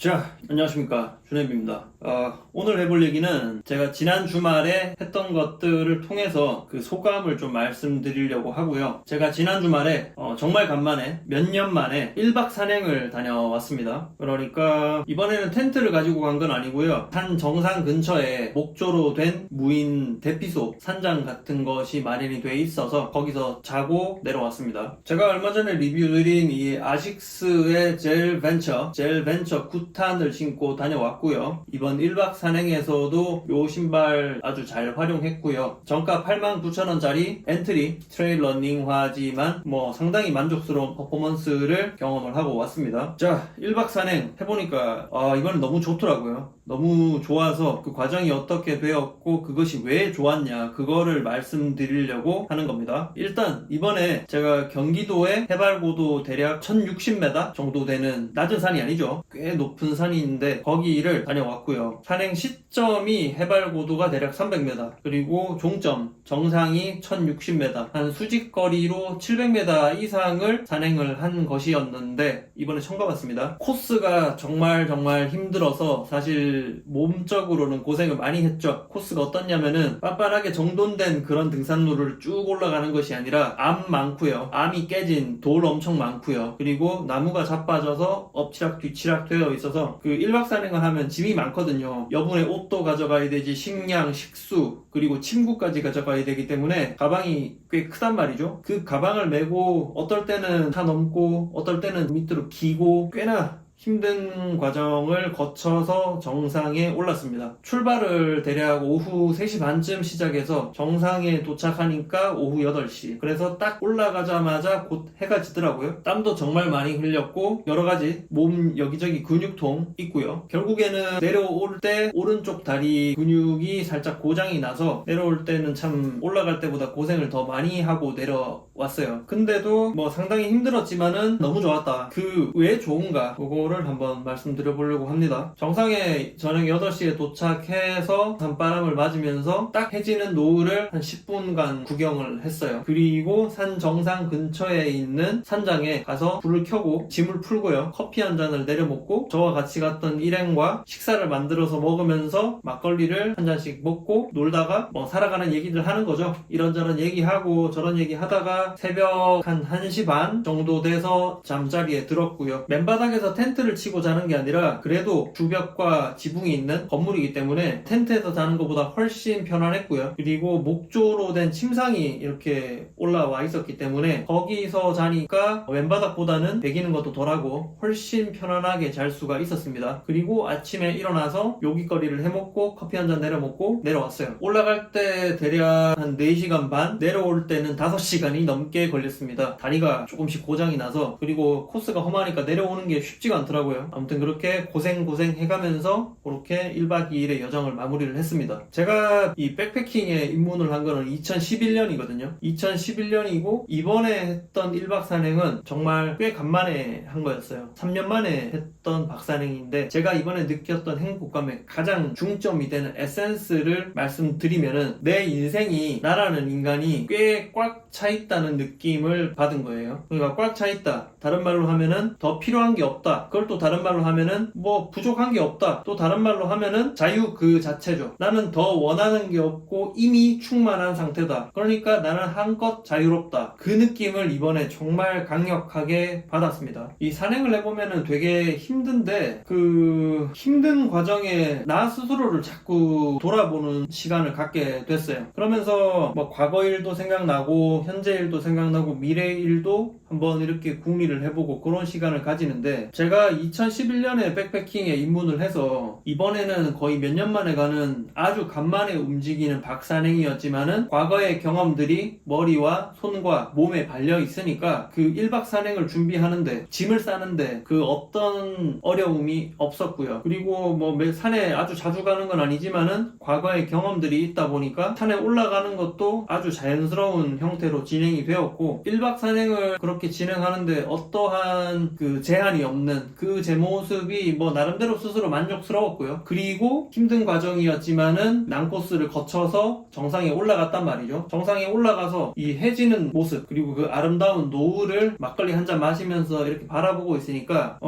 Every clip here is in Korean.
자, 안녕하십니까. 준혜입니다. 오늘 해볼 얘기는 제가 지난 주말에 했던 것들을 통해서 그 소감을 좀 말씀드리려고 하고요. 제가 지난 주말에 정말 간만에 몇 년 만에 1박 산행을 다녀왔습니다. 그러니까 이번에는 텐트를 가지고 간 건 아니고요. 산 정상 근처에 목조로 된 무인 대피소, 산장 같은 것이 마련이 돼 있어서 거기서 자고 내려왔습니다. 제가 얼마 전에 리뷰드린 이 아식스의 젤 벤처 9탄을 신고 다녀왔고요. 이번 1박 산행에서도 요 신발 아주 잘 활용했고요. 정가 89,000원짜리 엔트리 트레일 러닝화지만 상당히 만족스러운 퍼포먼스를 경험을 하고 왔습니다. 자, 1박 산행 해보니까 이번엔 너무 좋더라고요. 너무 좋아서 그 과정이 어떻게 되었고 그것이 왜 좋았냐 그거를 말씀드리려고 하는 겁니다. 일단 이번에 제가 경기도의 해발고도 대략 1060m 정도 되는 낮은 산이 아니죠. 꽤 높은 산인데 거기를 다녀왔고요. 산행 시점이 해발고도가 대략 300m 그리고 종점 정상이 1060m 한 수직거리로 700m 이상을 산행을 한 것이었는데 이번에 처음 가봤습니다. 코스가 정말 힘들어서 사실 몸적으로는 고생을 많이 했죠. 코스가 어떻냐면은 빤빤하게 정돈된 그런 등산로를 쭉 올라가는 것이 아니라 암 많고요. 암이 깨진 돌 엄청 많고요. 그리고 나무가 자빠져서 엎치락 뒤치락 되어 있어서 그 1박 산행을 하면 짐이 많거든요. 여분의 옷도 가져가야 되지, 식량, 식수, 그리고 침구까지 가져가야 되기 때문에 가방이 꽤 크단 말이죠. 그 가방을 메고 어떨 때는 다 넘고 어떨 때는 밑으로 기고 꽤나 힘든 과정을 거쳐서 정상에 올랐습니다. 출발을 대략 오후 3시 반쯤 시작해서 정상에 도착하니까 오후 8시. 그래서 딱 올라가자마자 곧 해가 지더라고요. 땀도 정말 많이 흘렸고 여러가지 몸 여기저기 근육통 있고요. 결국에는 내려올 때 오른쪽 다리 근육이 살짝 고장이 나서 내려올 때는 참 올라갈 때보다 고생을 더 많이 하고 내려왔어요. 근데도 상당히 힘들었지만은 너무 좋았다. 그 왜 좋은가 그거를 한번 말씀드려보려고 합니다. 정상에 저녁 8시에 도착해서 산바람을 맞으면서 딱 해지는 노을을 한 10분간 구경을 했어요. 그리고 산 정상 근처에 있는 산장에 가서 불을 켜고 짐을 풀고요. 커피 한 잔을 내려 먹고 저와 같이 갔던 일행과 식사를 만들어서 먹으면서 막걸리를 한 잔씩 먹고 놀다가 살아가는 얘기들 하는 거죠. 이런저런 얘기하고 저런 얘기 하다가 새벽 한 1시 반 정도 돼서 잠자리에 들었고요. 맨바닥에서 텐트를 치고 자는 게 아니라 그래도 주벽과 지붕이 있는 건물이기 때문에 텐트에서 자는 것보다 훨씬 편안했고요. 그리고 목조로 된 침상이 이렇게 올라와 있었기 때문에 거기서 자니까 맨바닥보다는 배기는 것도 덜하고 훨씬 편안하게 잘 수가 있었습니다. 그리고 아침에 일어나서 요깃거리를 해먹고 커피 한 잔 내려 먹고 내려왔어요. 올라갈 때 대략 한 4시간 반, 내려올 때는 5시간이 넘게 걸렸습니다. 다리가 조금씩 고장이 나서, 그리고 코스가 험하니까 내려오는 게 쉽지가 않더라고요. 아무튼 그렇게 고생 해가면서 그렇게 1박 2일의 여정을 마무리를 했습니다. 제가 이 백패킹에 입문을 한 거는 2011년이거든요. 2011년이고 이번에 했던 1박 산행은 정말 꽤 간만에 한 거였어요. 3년 만에 했던 박산행인데 제가 이번에 느꼈던 행복감의 가장 중점이 되는 에센스를 말씀드리면은 내 인생이, 나라는 인간이 꽤 꽉 차 있다는 느낌을 받은 거예요. 그러니까 꽉 차 있다. 다른 말로 하면은 더 필요한 게 없다. 그걸 또 다른 말로 하면은 부족한 게 없다. 또 다른 말로 하면은 자유 그 자체죠. 나는 더 원하는 게 없고 이미 충만한 상태다. 그러니까 나는 한껏 자유롭다. 그 느낌을 이번에 정말 강력하게 받았습니다. 이 산행을 해보면은 되게 힘든데 그 힘든 과정에 나 스스로를 자꾸 돌아보는 시간을 갖게 됐어요. 그러면서 과거 일도 생각나고 현재 일도 생각나고 미래 일도 한번 이렇게 궁리를 해보고 그런 시간을 가지는데, 제가 2011년에 백패킹에 입문을 해서 이번에는 거의 몇 년 만에 가는 아주 간만에 움직이는 박산행이었지만은 과거의 경험들이 머리와 손과 몸에 발려 있으니까 그 1박 산행을 준비하는데, 짐을 싸는데 그 어떤 어려움이 없었고요. 그리고 산에 아주 자주 가는 건 아니지만은 과거의 경험들이 있다 보니까 산에 올라가는 것도 아주 자연스러운 형태로 진행이 되었고, 1박 산행을 그렇게 진행하는데 어떠한 그 제한이 없는 그 제 모습이 나름대로 스스로 만족스러웠고요. 그리고 힘든 과정이었지만은 난코스를 거쳐서 정상에 올라갔단 말이죠. 정상에 올라가서 이 해지는 모습, 그리고 그 아름다운 노을을 막걸리 한 잔 마시면서 이렇게 바라보고 있으니까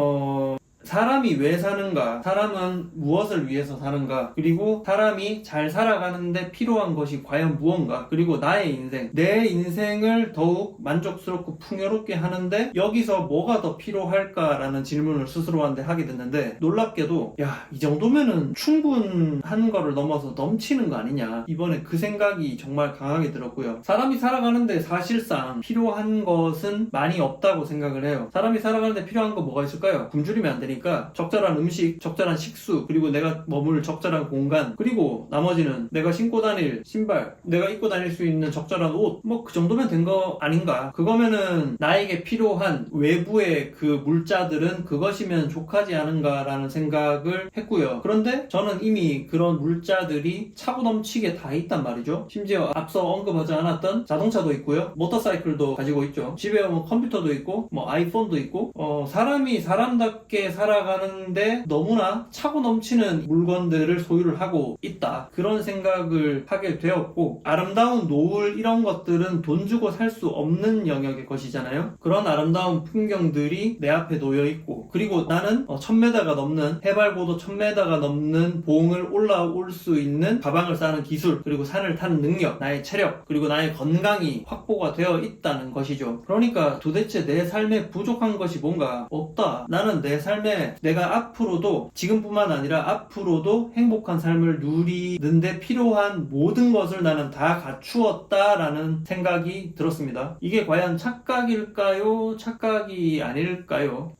사람이 왜 사는가? 사람은 무엇을 위해서 사는가? 그리고 사람이 잘 살아가는데 필요한 것이 과연 무언가? 그리고 나의 인생, 내 인생을 더욱 만족스럽고 풍요롭게 하는데 여기서 뭐가 더 필요할까라는 질문을 스스로한테 하게 됐는데, 놀랍게도 이 정도면은 충분한 거를 넘어서 넘치는 거 아니냐, 이번에 그 생각이 정말 강하게 들었고요. 사람이 살아가는데 사실상 필요한 것은 많이 없다고 생각을 해요. 사람이 살아가는데 필요한 거 뭐가 있을까요? 굶주리면 안 되니까 적절한 음식, 적절한 식수, 그리고 내가 머물 적절한 공간, 그리고 나머지는 내가 신고 다닐 신발, 내가 입고 다닐 수 있는 적절한 옷, 뭐 그 정도면 된 거 아닌가. 그거면은 나에게 필요한 외부의 그 물자들은 그것이면 족하지 않은가라는 생각을 했고요. 그런데 저는 이미 그런 물자들이 차고 넘치게 다 있단 말이죠. 심지어 앞서 언급하지 않았던 자동차도 있고요, 모터사이클도 가지고 있죠. 집에 오면 컴퓨터도 있고 뭐 아이폰도 있고, 사람이 사람답게 살아가는데 너무나 차고 넘치는 물건들을 소유를 하고 있다, 그런 생각을 하게 되었고, 아름다운 노을 이런 것들은 돈 주고 살 수 없는 영역의 것이잖아요. 그런 아름다운 풍경들이 내 앞에 놓여 있고, 그리고 나는 1000m가 넘는, 해발고도 1000m가 넘는 봉을 올라올 수 있는 가방을 싸는 기술, 그리고 산을 타는 능력, 나의 체력, 그리고 나의 건강이 확보가 되어 있다는 것이죠. 그러니까 도대체 내 삶에 부족한 것이 뭔가 없다. 나는 내 삶에 내가 앞으로도, 지금뿐만 아니라 앞으로도 행복한 삶을 누리는데 필요한 모든 것을 나는 다 갖추었다라는 생각이 들었습니다. 이게 과연 착각일까요? 착각이 아닐까요?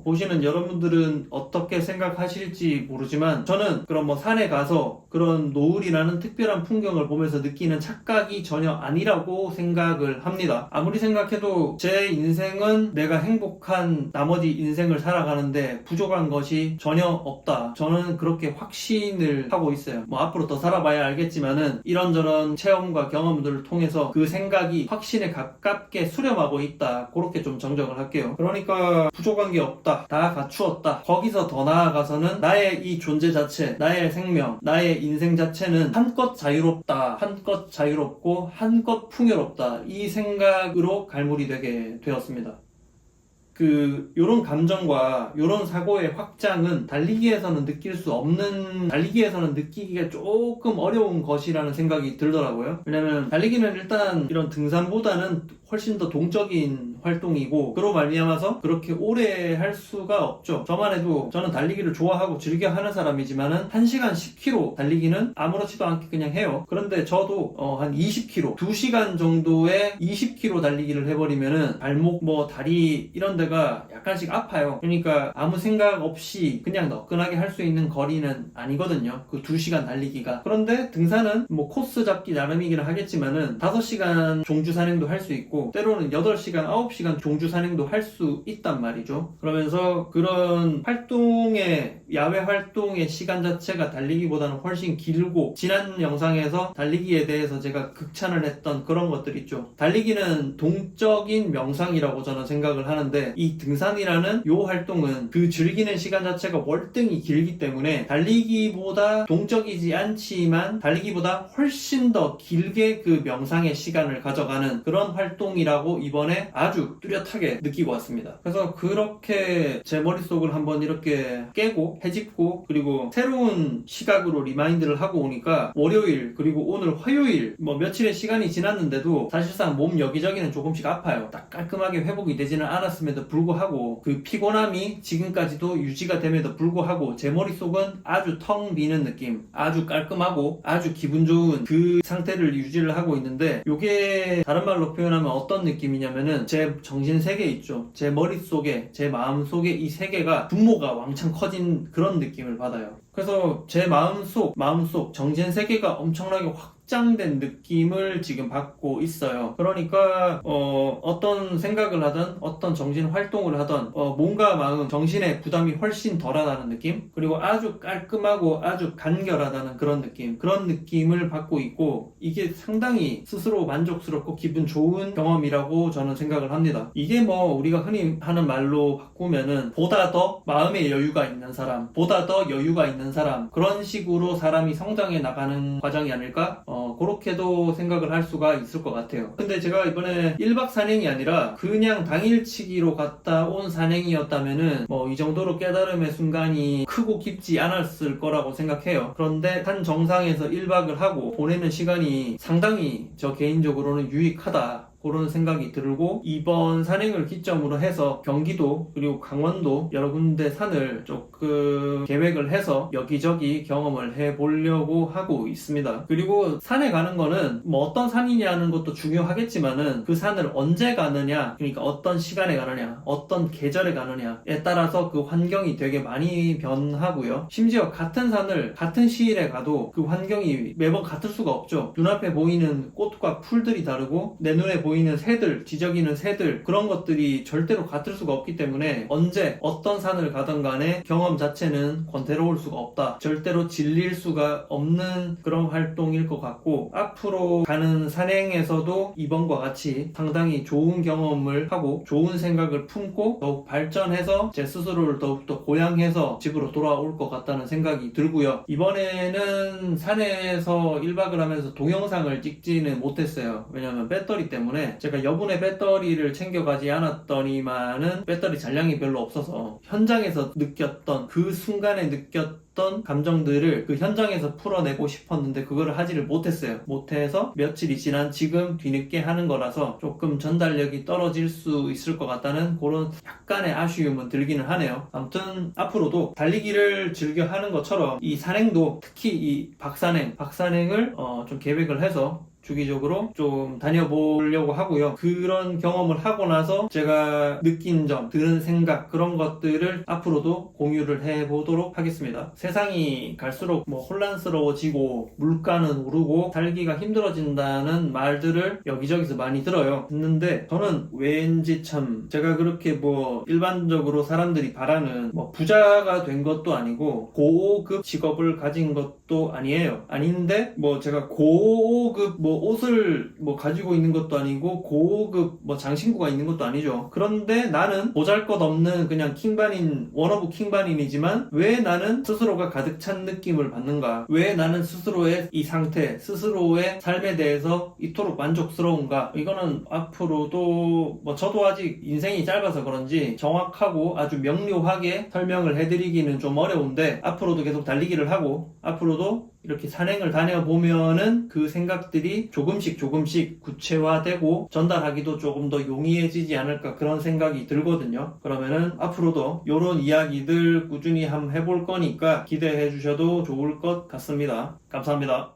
보시는 여러분들은 어떻게 생각하실지 모르지만, 저는 그런 산에 가서 그런 노을이라는 특별한 풍경을 보면서 느끼는 착각이 전혀 아니라고 생각을 합니다. 아무리 생각해도 제 인생은 내가 행복한 나머지 인생을 살아가는데 부족한 것이 전혀 없다, 저는 그렇게 확신을 하고 있어요. 앞으로 더 살아봐야 알겠지만은 이런저런 체험과 경험들을 통해서 그 생각이 확신에 가깝게 수렴하고 있다, 그렇게 좀 정정을 할게요. 그러니까 부족한 게 없다, 다 갖추었다. 거기서 더 나아가서는 나의 이 존재 자체, 나의 생명, 나의 인생 자체는 한껏 자유롭다, 한껏 자유롭고 한껏 풍요롭다, 이 생각으로 갈무리 되게 되었습니다. 요런 감정과 요런 사고의 확장은 달리기에서는 느낄 수 없는, 달리기에서는 느끼기가 조금 어려운 것이라는 생각이 들더라고요. 왜냐면 달리기는 일단 이런 등산보다는 훨씬 더 동적인 활동이고, 그로 말미암아서 그렇게 오래 할 수가 없죠. 저만 해도 저는 달리기를 좋아하고 즐겨 하는 사람이지만은 1시간 10km 달리기는 아무렇지도 않게 그냥 해요. 그런데 저도 한 20km, 2시간 정도의 20km 달리기를 해버리면은 발목, 다리 이런 데가 약간씩 아파요. 그러니까 아무 생각 없이 그냥 너끈하게 할 수 있는 거리는 아니거든요, 그 2시간 달리기가. 그런데 등산은 코스 잡기 나름이긴 하겠지만은 5시간 종주 산행도 할 수 있고, 때로는 8시간, 9시간 종주 산행도 할 수 있단 말이죠. 그러면서 그런 활동의, 야외 활동의 시간 자체가 달리기보다는 훨씬 길고, 지난 영상에서 달리기에 대해서 제가 극찬을 했던 그런 것들 있죠. 달리기는 동적인 명상이라고 저는 생각을 하는데, 이 등산이라는 요 활동은 그 즐기는 시간 자체가 월등히 길기 때문에 달리기보다 동적이지 않지만 달리기보다 훨씬 더 길게 그 명상의 시간을 가져가는 그런 활동이라고 이번에 아주 뚜렷하게 느끼고 왔습니다. 그래서 그렇게 제 머릿속을 한번 이렇게 깨고 헤집고, 그리고 새로운 시각으로 리마인드를 하고 오니까 월요일 그리고 오늘 화요일 며칠의 시간이 지났는데도 사실상 몸 여기저기는 조금씩 아파요. 딱 깔끔하게 회복이 되지는 않았음에도 불구하고, 그 피곤함이 지금까지도 유지가 됨에도 불구하고 제 머릿속은 아주 텅 비는 느낌, 아주 깔끔하고 아주 기분 좋은 그 상태를 유지를 하고 있는데, 요게 다른 말로 표현하면 어떤 느낌이냐면은 제 정신 세계 있죠, 제 머릿속에, 제 마음속에 이 세계가 분모가 왕창 커진 그런 느낌을 받아요. 그래서 제 마음속 정신 세계가 엄청나게 확장된 느낌을 지금 받고 있어요. 그러니까 어떤 생각을 하든 어떤 정신 활동을 하든 몸과 마음, 정신의 부담이 훨씬 덜하다는 느낌, 그리고 아주 깔끔하고 아주 간결하다는 그런 느낌을 받고 있고, 이게 상당히 스스로 만족스럽고 기분 좋은 경험이라고 저는 생각을 합니다. 이게 우리가 흔히 하는 말로 바꾸면은 보다 더 마음의 여유가 있는 사람, 보다 더 여유가 있는 사람, 그런 식으로 사람이 성장해 나가는 과정이 아닐까 그렇게도 생각을 할 수가 있을 것 같아요. 근데 제가 이번에 1박 산행이 아니라 그냥 당일치기로 갔다 온 산행이었다면은 이 정도로 깨달음의 순간이 크고 깊지 않았을 거라고 생각해요. 그런데 산 정상에서 1박을 하고 보내는 시간이 상당히 저 개인적으로는 유익하다, 그런 생각이 들고, 이번 산행을 기점으로 해서 경기도 그리고 강원도 여러 군데 산을 조금 계획을 해서 여기저기 경험을 해보려고 하고 있습니다. 그리고 산에 가는 거는 어떤 산이냐는 것도 중요하겠지만은 그 산을 언제 가느냐, 그러니까 어떤 시간에 가느냐, 어떤 계절에 가느냐에 따라서 그 환경이 되게 많이 변하고요. 심지어 같은 산을 같은 시일에 가도 그 환경이 매번 같을 수가 없죠. 눈앞에 보이는 꽃과 풀들이 다르고 내 눈에 보이는 새들, 지저귀는 새들, 그런 것들이 절대로 같을 수가 없기 때문에 언제 어떤 산을 가든 간에 경험 자체는 권태로울 수가 없다, 절대로 질릴 수가 없는 그런 활동일 것 같고, 앞으로 가는 산행에서도 이번과 같이 상당히 좋은 경험을 하고 좋은 생각을 품고 더욱 발전해서 제 스스로를 더욱더 고양해서 집으로 돌아올 것 같다는 생각이 들고요. 이번에는 산에서 1박을 하면서 동영상을 찍지는 못했어요. 왜냐면 배터리 때문에 제가 여분의 배터리를 챙겨가지 않았더니만은 배터리 잔량이 별로 없어서 현장에서 느꼈던, 그 순간에 느꼈던 감정들을 그 현장에서 풀어내고 싶었는데 그거를 하지를 못했어요. 못해서 며칠이 지난 지금 뒤늦게 하는 거라서 조금 전달력이 떨어질 수 있을 것 같다는 그런 약간의 아쉬움은 들기는 하네요. 아무튼 앞으로도 달리기를 즐겨 하는 것처럼 이 산행도, 특히 이 박산행을 좀 계획을 해서 주기적으로 좀 다녀보려고 하고요. 그런 경험을 하고 나서 제가 느낀 점, 드는 생각, 그런 것들을 앞으로도 공유를 해보도록 하겠습니다. 세상이 갈수록 혼란스러워지고 물가는 오르고 살기가 힘들어진다는 말들을 여기저기서 많이 들어요. 듣는데 저는 왠지 참 제가 그렇게 일반적으로 사람들이 바라는 부자가 된 것도 아니고 고급 직업을 가진 것도 아니에요. 아닌데 제가 고급 옷을 가지고 있는 것도 아니고 고급 장신구가 있는 것도 아니죠. 그런데 나는 보잘것없는 그냥 킹반인, 원어브 킹반인이지만 왜 나는 스스로가 가득 찬 느낌을 받는가? 왜 나는 스스로의 이 상태, 스스로의 삶에 대해서 이토록 만족스러운가? 이거는 앞으로도 저도 아직 인생이 짧아서 그런지 정확하고 아주 명료하게 설명을 해드리기는 좀 어려운데, 앞으로도 계속 달리기를 하고 앞으로도 이렇게 산행을 다녀보면은 그 생각들이 조금씩 구체화되고 전달하기도 조금 더 용이해지지 않을까, 그런 생각이 들거든요. 그러면은 앞으로도 이런 이야기들 꾸준히 한번 해볼 거니까 기대해 주셔도 좋을 것 같습니다. 감사합니다.